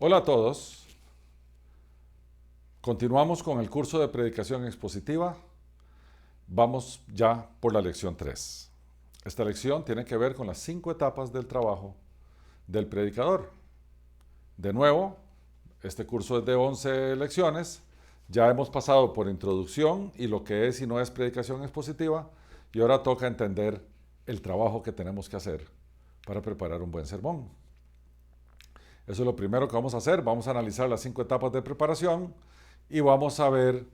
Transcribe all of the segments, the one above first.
Hola a todos. Continuamos con el curso de predicación expositiva. Vamos ya por la lección 3. Esta lección tiene que ver con las 5 etapas del trabajo del predicador. De nuevo, este curso es de 11 lecciones. Ya hemos pasado por introducción y lo que es y no es predicación expositiva. Y ahora toca entender el trabajo que tenemos que hacer para preparar un buen sermón. Eso es lo primero que vamos a hacer. Vamos a analizar las 5 etapas de preparación y vamos a ver,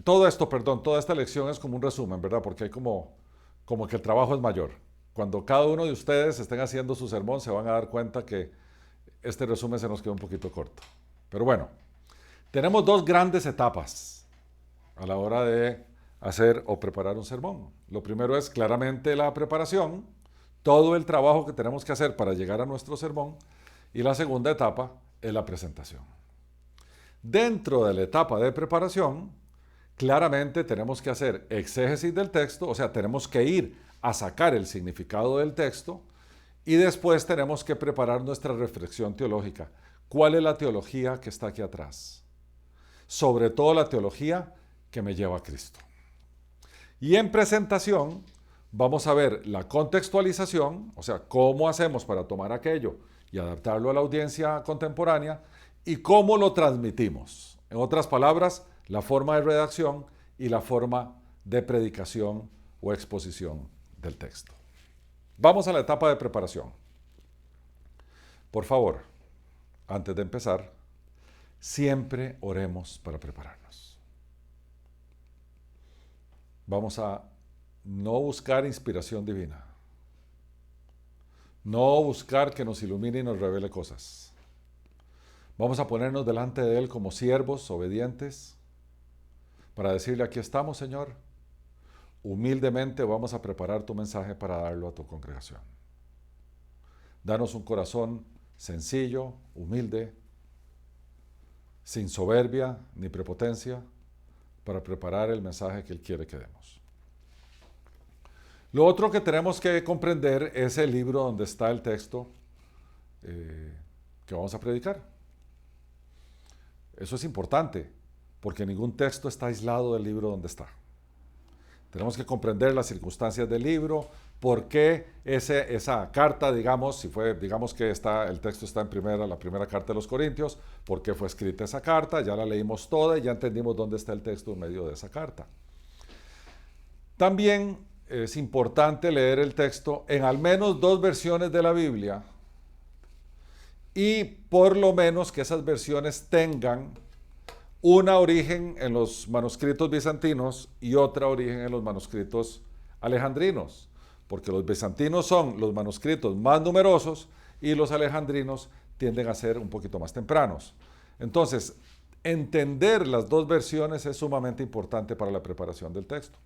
toda esta lección es como un resumen, ¿verdad? Porque hay como que el trabajo es mayor. Cuando cada uno de ustedes estén haciendo su sermón, se van a dar cuenta que este resumen se nos quedó un poquito corto. Pero bueno, tenemos 2 grandes etapas a la hora de hacer o preparar un sermón. Lo primero es claramente la preparación, todo el trabajo que tenemos que hacer para llegar a nuestro sermón, y la segunda etapa es la presentación. Dentro de la etapa de preparación, claramente tenemos que hacer exégesis del texto, o sea, tenemos que ir a sacar el significado del texto y después tenemos que preparar nuestra reflexión teológica. ¿Cuál es la teología que está aquí atrás? Sobre todo la teología que me lleva a Cristo. Y en presentación vamos a ver la contextualización, o sea, cómo hacemos para tomar aquello y adaptarlo a la audiencia contemporánea y cómo lo transmitimos. En otras palabras, la forma de redacción y la forma de predicación o exposición del texto. Vamos a la etapa de preparación. Por favor, antes de empezar, siempre oremos para prepararnos. Vamos a no buscar inspiración divina. No buscar que nos ilumine y nos revele cosas. Vamos a ponernos delante de Él como siervos obedientes para decirle: aquí estamos, Señor. Humildemente vamos a preparar tu mensaje para darlo a tu congregación. Danos un corazón sencillo, humilde, sin soberbia ni prepotencia, para preparar el mensaje que Él quiere que demos. Lo otro que tenemos que comprender es el libro donde está el texto que vamos a predicar. Eso es importante, porque ningún texto está aislado del libro donde está. Tenemos que comprender las circunstancias del libro, por qué esa carta, digamos, digamos que el texto está en la primera carta de los Corintios, por qué fue escrita esa carta, ya la leímos toda y ya entendimos dónde está el texto en medio de esa carta. También es importante leer el texto en al menos 2 versiones de la Biblia y por lo menos que esas versiones tengan una origen en los manuscritos bizantinos y otra origen en los manuscritos alejandrinos, porque los bizantinos son los manuscritos más numerosos y los alejandrinos tienden a ser un poquito más tempranos. Entonces, entender las 2 versiones es sumamente importante para la preparación del texto.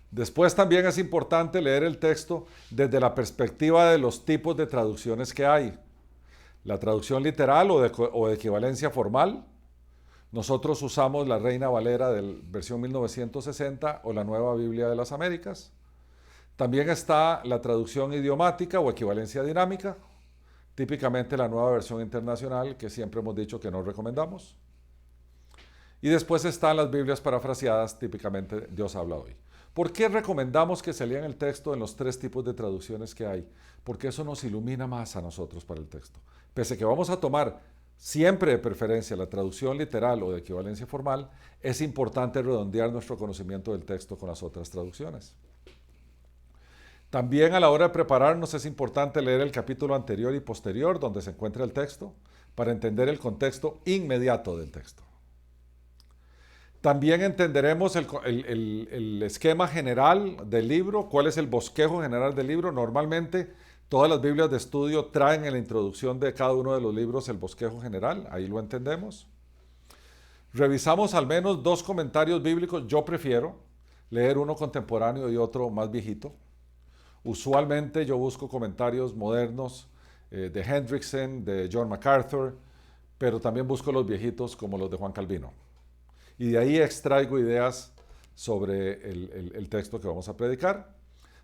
Después también es importante leer el texto desde la perspectiva de los tipos de traducciones que hay. La traducción literal o de equivalencia formal. Nosotros usamos la Reina Valera de versión 1960 o la Nueva Biblia de las Américas. También está la traducción idiomática o equivalencia dinámica, típicamente la Nueva Versión Internacional, que siempre hemos dicho que no recomendamos. Y después están las Biblias parafraseadas, típicamente Dios habla hoy. ¿Por qué recomendamos que se lean el texto en los 3 tipos de traducciones que hay? Porque eso nos ilumina más a nosotros para el texto. Pese a que vamos a tomar siempre de preferencia la traducción literal o de equivalencia formal, es importante redondear nuestro conocimiento del texto con las otras traducciones. También a la hora de prepararnos es importante leer el capítulo anterior y posterior donde se encuentra el texto para entender el contexto inmediato del texto. También entenderemos el esquema general del libro, cuál es el bosquejo general del libro. Normalmente todas las Biblias de estudio traen en la introducción de cada uno de los libros el bosquejo general, ahí lo entendemos. Revisamos al menos 2 comentarios bíblicos, yo prefiero leer uno contemporáneo y otro más viejito. Usualmente yo busco comentarios modernos de Hendrickson, de John MacArthur, pero también busco los viejitos como los de Juan Calvino. Y de ahí extraigo ideas sobre el texto que vamos a predicar.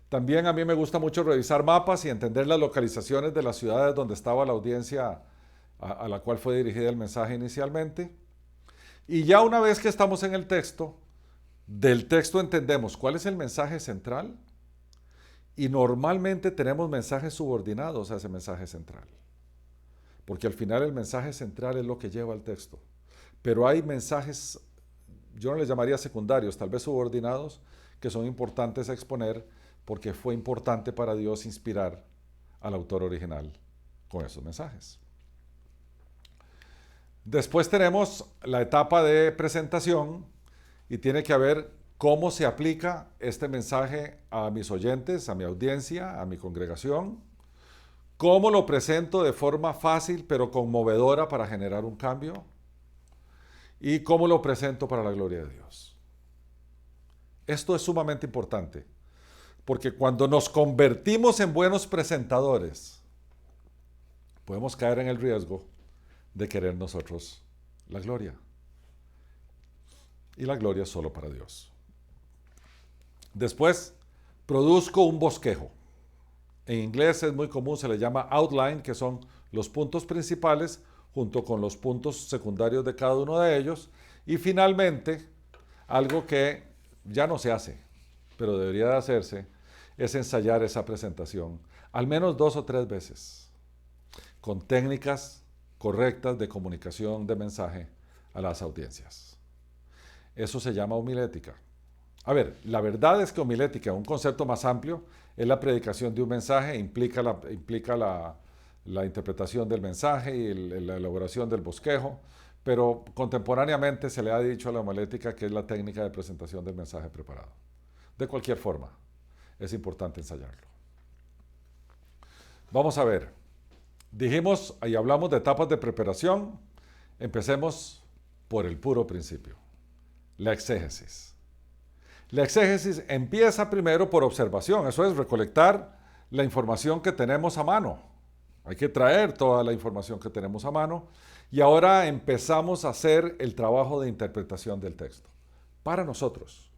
También a mí me gusta mucho revisar mapas y entender las localizaciones de las ciudades donde estaba la audiencia a la cual fue dirigida el mensaje inicialmente. Y ya una vez que estamos en el texto, del texto entendemos cuál es el mensaje central y normalmente tenemos mensajes subordinados a ese mensaje central. Porque al final el mensaje central es lo que lleva al texto. Pero hay mensajes, yo no les llamaría secundarios, tal vez subordinados, que son importantes a exponer porque fue importante para Dios inspirar al autor original con esos mensajes. Después tenemos la etapa de presentación y tiene que ver cómo se aplica este mensaje a mis oyentes, a mi audiencia, a mi congregación. ¿Cómo lo presento de forma fácil pero conmovedora para generar un cambio? ¿Y cómo lo presento para la gloria de Dios? Esto es sumamente importante, porque cuando nos convertimos en buenos presentadores, podemos caer en el riesgo de querer nosotros la gloria. Y la gloria es solo para Dios. Después, produzco un bosquejo. En inglés es muy común, se le llama outline, que son los puntos principales junto con los puntos secundarios de cada uno de ellos. Y finalmente, algo que ya no se hace, pero debería de hacerse, es ensayar esa presentación al menos 2 o 3 veces, con técnicas correctas de comunicación de mensaje a las audiencias. Eso se llama homilética. A ver, la verdad es que homilética, un concepto más amplio, es la predicación de un mensaje, implica la interpretación del mensaje y la elaboración del bosquejo, pero contemporáneamente se le ha dicho a la homilética que es la técnica de presentación del mensaje preparado. De cualquier forma, es importante ensayarlo. Vamos a ver. Dijimos y hablamos de etapas de preparación. Empecemos por el puro principio, la exégesis. La exégesis empieza primero por observación, eso es recolectar la información que tenemos a mano. Hay que traer toda la información que tenemos a mano y ahora empezamos a hacer el trabajo de interpretación del texto para nosotros.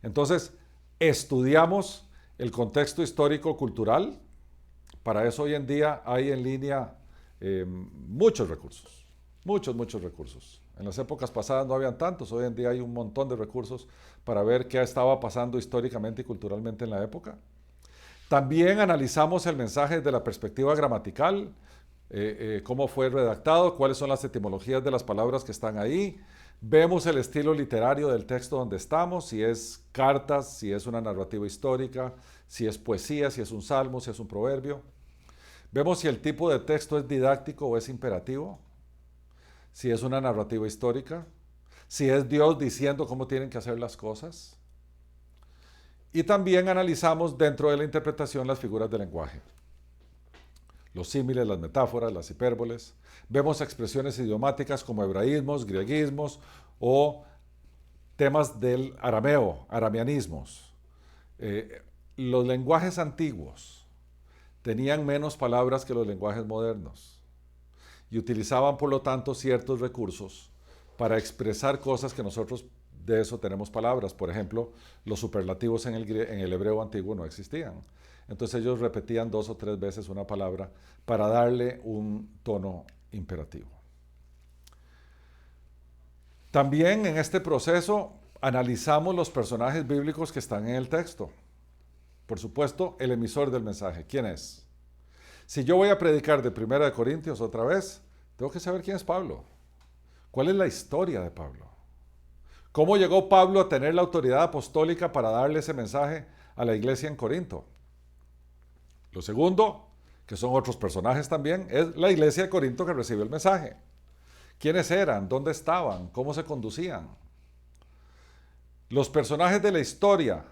Entonces, estudiamos el contexto histórico-cultural. Para eso hoy en día hay en línea muchos recursos, muchos recursos. En las épocas pasadas no habían tantos, hoy en día hay un montón de recursos para ver qué estaba pasando históricamente y culturalmente en la época. También analizamos el mensaje desde la perspectiva gramatical, cómo fue redactado, cuáles son las etimologías de las palabras que están ahí. Vemos el estilo literario del texto donde estamos, si es cartas, si es una narrativa histórica, si es poesía, si es un salmo, si es un proverbio. Vemos si el tipo de texto es didáctico o es imperativo, si es una narrativa histórica, si es Dios diciendo cómo tienen que hacer las cosas. Y también analizamos dentro de la interpretación las figuras del lenguaje. Los símiles, las metáforas, las hipérboles. Vemos expresiones idiomáticas como hebraísmos, grieguismos o temas del arameo, arameanismos. Los lenguajes antiguos tenían menos palabras que los lenguajes modernos y utilizaban por lo tanto ciertos recursos para expresar cosas que nosotros de eso tenemos palabras. Por ejemplo, los superlativos en el hebreo antiguo no existían. Entonces ellos repetían 2 o 3 veces una palabra para darle un tono imperativo. También en este proceso analizamos los personajes bíblicos que están en el texto. Por supuesto, el emisor del mensaje. ¿Quién es? Si yo voy a predicar de 1 Corintios otra vez, tengo que saber quién es Pablo. ¿Cuál es la historia de Pablo? ¿Cómo llegó Pablo a tener la autoridad apostólica para darle ese mensaje a la iglesia en Corinto? Lo segundo, que son otros personajes también, es la iglesia de Corinto que recibió el mensaje. ¿Quiénes eran? ¿Dónde estaban? ¿Cómo se conducían? Los personajes de la historia.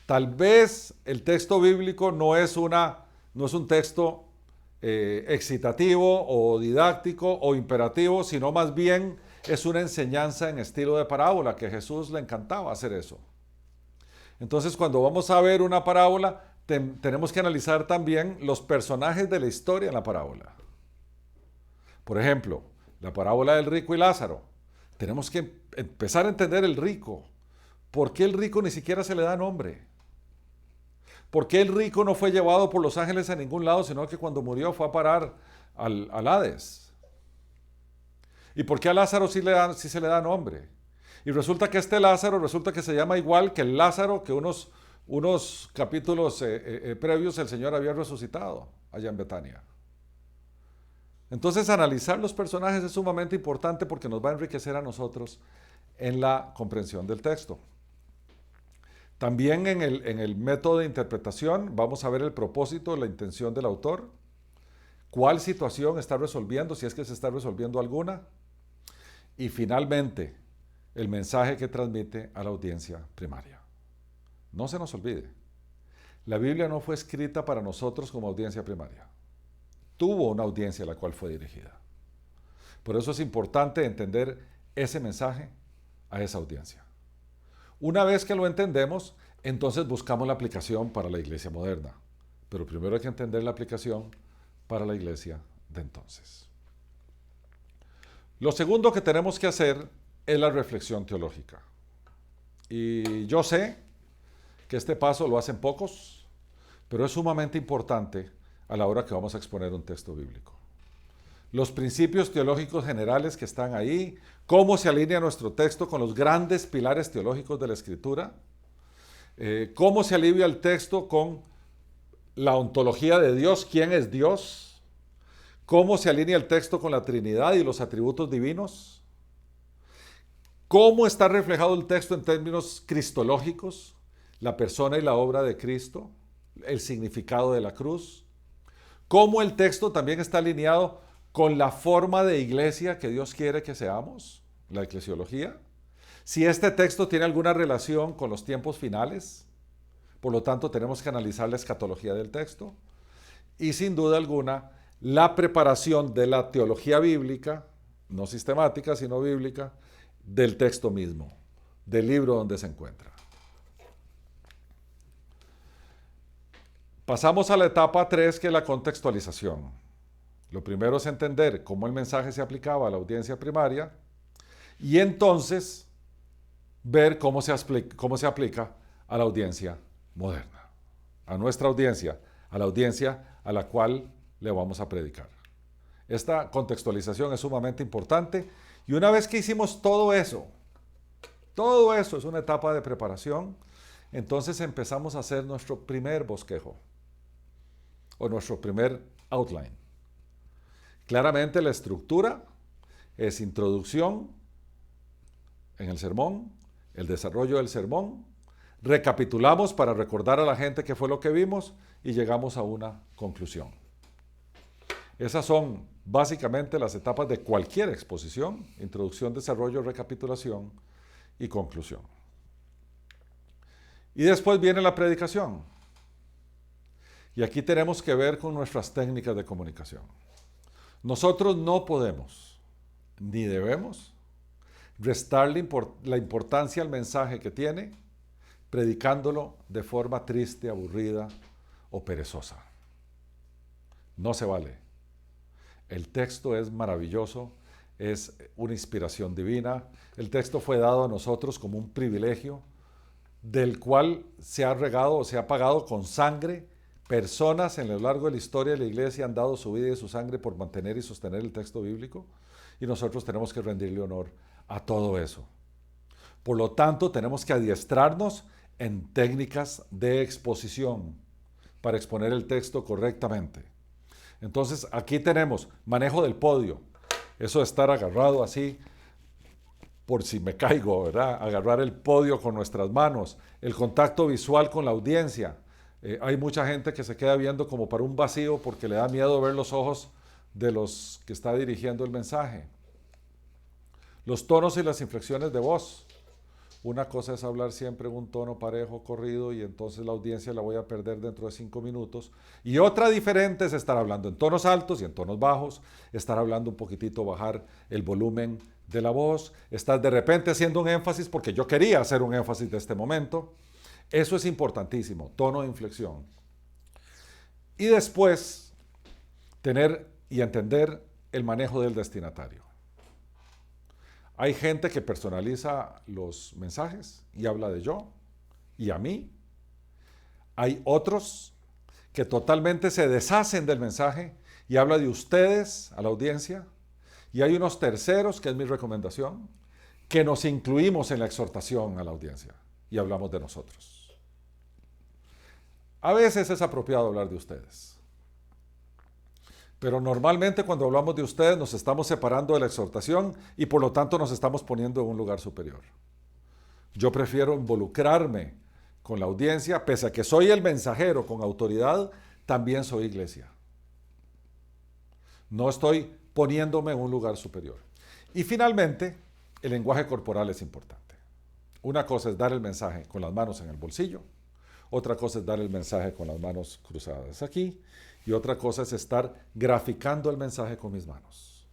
Tal vez el texto bíblico no es un texto excitativo o didáctico o imperativo, sino más bien es una enseñanza en estilo de parábola, que a Jesús le encantaba hacer eso. Entonces, cuando vamos a ver una parábola, tenemos que analizar también los personajes de la historia en la parábola. Por ejemplo, la parábola del rico y Lázaro. Tenemos que empezar a entender el rico. ¿Por qué el rico ni siquiera se le da nombre? ¿Por qué el rico no fue llevado por los ángeles a ningún lado, sino que cuando murió fue a parar al Hades? ¿Y por qué a Lázaro sí se le da nombre? Y resulta que este Lázaro, resulta que se llama igual que el Lázaro que unos capítulos previos el Señor había resucitado allá en Betania. Entonces, analizar los personajes es sumamente importante porque nos va a enriquecer a nosotros en la comprensión del texto. También en el método de interpretación vamos a ver el propósito, la intención del autor, cuál situación está resolviendo, si es que se está resolviendo alguna, y finalmente el mensaje que transmite a la audiencia primaria. No se nos olvide, la Biblia no fue escrita para nosotros como audiencia primaria. Tuvo una audiencia a la cual fue dirigida. Por eso es importante entender ese mensaje a esa audiencia. Una vez que lo entendemos, entonces buscamos la aplicación para la iglesia moderna. Pero primero hay que entender la aplicación para la iglesia de entonces. Lo segundo que tenemos que hacer es la reflexión teológica. Y yo sé que este paso lo hacen pocos, pero es sumamente importante a la hora que vamos a exponer un texto bíblico. Los principios teológicos generales que están ahí, cómo se alinea nuestro texto con los grandes pilares teológicos de la Escritura, cómo se alivia el texto con la ontología de Dios, quién es Dios, cómo se alinea el texto con la Trinidad y los atributos divinos, cómo está reflejado el texto en términos cristológicos, la persona y la obra de Cristo, el significado de la cruz, cómo el texto también está alineado con la forma de iglesia que Dios quiere que seamos, la eclesiología, si este texto tiene alguna relación con los tiempos finales, por lo tanto tenemos que analizar la escatología del texto, y sin duda alguna la preparación de la teología bíblica, no sistemática sino bíblica, del texto mismo, del libro donde se encuentra. Pasamos a la etapa 3, que es la contextualización. Lo primero es entender cómo el mensaje se aplicaba a la audiencia primaria y entonces ver cómo se aplica a la audiencia moderna, a nuestra audiencia, a la audiencia a la cual le vamos a predicar. Esta contextualización es sumamente importante y una vez que hicimos todo eso es una etapa de preparación, entonces empezamos a hacer nuestro primer bosquejo o nuestro primer outline. Claramente la estructura es introducción en el sermón, el desarrollo del sermón, recapitulamos para recordar a la gente qué fue lo que vimos y llegamos a una conclusión. Esas son básicamente las etapas de cualquier exposición: introducción, desarrollo, recapitulación y conclusión. Y después viene la predicación. Y aquí tenemos que ver con nuestras técnicas de comunicación. Nosotros no podemos, ni debemos, restarle la importancia al mensaje que tiene, predicándolo de forma triste, aburrida o perezosa. No se vale. El texto es maravilloso, es una inspiración divina. El texto fue dado a nosotros como un privilegio, del cual se ha regado o se ha pagado con sangre. Personas en lo largo de la historia de la iglesia han dado su vida y su sangre por mantener y sostener el texto bíblico, y nosotros tenemos que rendirle honor a todo eso. Por lo tanto, tenemos que adiestrarnos en técnicas de exposición para exponer el texto correctamente. Entonces, aquí tenemos manejo del podio, eso de estar agarrado así, por si me caigo, ¿verdad? Agarrar el podio con nuestras manos, el contacto visual con la audiencia. Hay mucha gente que se queda viendo como para un vacío porque le da miedo ver los ojos de los que está dirigiendo el mensaje. Los tonos y las inflexiones de voz. Una cosa es hablar siempre en un tono parejo, corrido, y entonces la audiencia la voy a perder dentro de 5 minutos. Y otra diferente es estar hablando en tonos altos y en tonos bajos, estar hablando un poquitito, bajar el volumen de la voz, estar de repente haciendo un énfasis porque yo quería hacer un énfasis de este momento. Eso es importantísimo, tono de inflexión. Y después, tener y entender el manejo del destinatario. Hay gente que personaliza los mensajes y habla de yo y a mí. Hay otros que totalmente se deshacen del mensaje y habla de ustedes a la audiencia. Y hay unos terceros, que es mi recomendación, que nos incluimos en la exhortación a la audiencia y hablamos de nosotros. A veces es apropiado hablar de ustedes, pero normalmente cuando hablamos de ustedes nos estamos separando de la exhortación y por lo tanto nos estamos poniendo en un lugar superior. Yo prefiero involucrarme con la audiencia, pese a que soy el mensajero con autoridad, también soy iglesia. No estoy poniéndome en un lugar superior. Y finalmente, el lenguaje corporal es importante. Una cosa es dar el mensaje con las manos en el bolsillo, otra cosa es dar el mensaje con las manos cruzadas aquí, y otra cosa es estar graficando el mensaje con mis manos.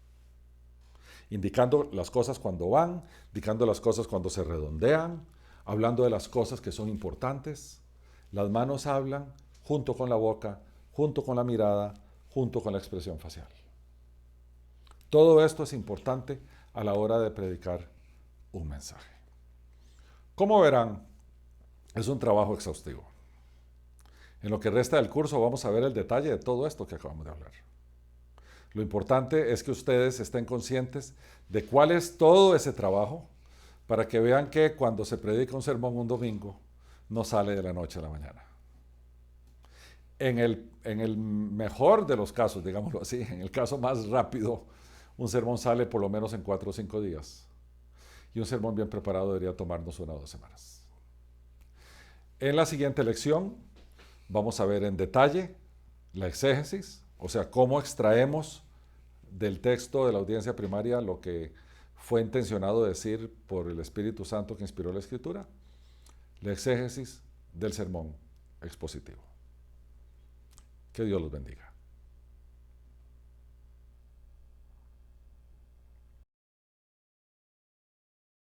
Indicando las cosas cuando van, indicando las cosas cuando se redondean, hablando de las cosas que son importantes. Las manos hablan junto con la boca, junto con la mirada, junto con la expresión facial. Todo esto es importante a la hora de predicar un mensaje. Como verán, es un trabajo exhaustivo. En lo que resta del curso vamos a ver el detalle de todo esto que acabamos de hablar. Lo importante es que ustedes estén conscientes de cuál es todo ese trabajo para que vean que cuando se predica un sermón un domingo, no sale de la noche a la mañana. En el mejor de los casos, digámoslo así, en el caso más rápido, un sermón sale por lo menos en 4 o 5 días. Y un sermón bien preparado debería tomarnos 1 o 2 semanas. En la siguiente lección vamos a ver en detalle la exégesis, o sea, cómo extraemos del texto de la audiencia primaria lo que fue intencionado decir por el Espíritu Santo que inspiró la Escritura, la exégesis del sermón expositivo. Que Dios los bendiga.